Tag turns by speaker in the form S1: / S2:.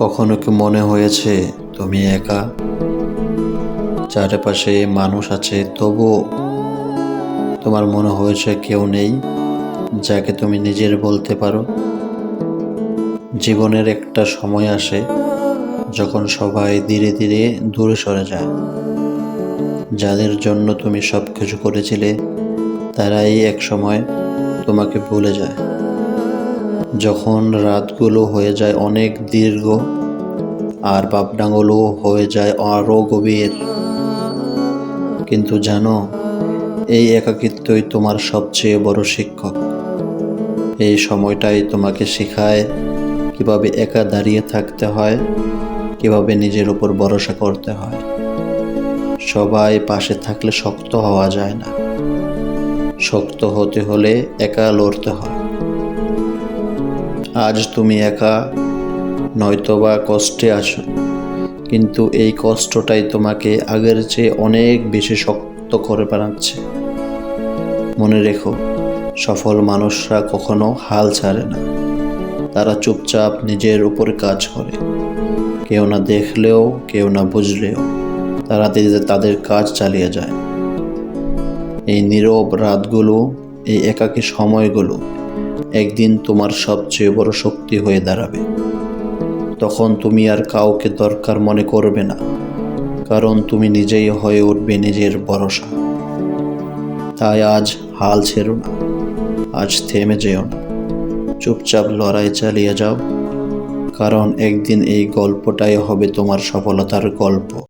S1: কখনো কি মনে হয়েছে তুমি একা? চারপাশে মানুষ আছে, তবুও তোমার মনে হয়েছে কেউ নেই যাকে তুমি নিজের বলতে পারো। জীবনের একটা সময় আসে যখন সবাই ধীরে ধীরে দূরে সরে যায়। যাদের জন্য তুমি সব কিছু করেছিলে তারাই এক সময় তোমাকে ভুলে যায়। যখন রাতগুলো হয়ে যায় অনেক দীর্ঘ আর ভাবনাগুলো হয়ে যায় আরো গভীর। কিন্তু জানো, এই একাকিত্বই তোমার সবচেয়ে বড় শিক্ষক। এই সময়টাই তোমাকে শেখায় কিভাবে একা দাঁড়িয়ে থাকতে হয়, কিভাবে নিজের উপর ভরসা করতে হয়। সবাই পাশে থাকলে শক্ত হওয়া যায় না, শক্ত হতে হলে একা লড়তে হয়। আজ তুমি একা, নয়তোবা কষ্টে আছো, কিন্তু এই কষ্টটাই তোমাকে আগের চেয়ে অনেক বেশি শক্ত করে বানাচ্ছে। মনে রেখো, সফল মানুষরা কখনো হাল ছাড়ে না। তারা চুপচাপ নিজের উপর কাজ করে, কেউ না দেখলেও কেউ না বুঝলেও তারা তাদের কাজ চালিয়ে যায়। এই নীরব রাতগুলো, এই একাকী সময়গুলো একদিন তোমার সবচেয়ে বড় শক্তি হয়ে দাঁড়াবে। তখন তুমি আর কাউকে দরকার মনে করবে না, কারণ তুমি নিজেই হয়ে উঠবে নিজের ভরসা। তাই আজ হাল ছেড়ো না, আজ থেমে যেও না, চুপচাপ লড়াই চালিয়ে যাও, কারণ একদিন এই গল্পটাই হবে তোমার সফলতার গল্প।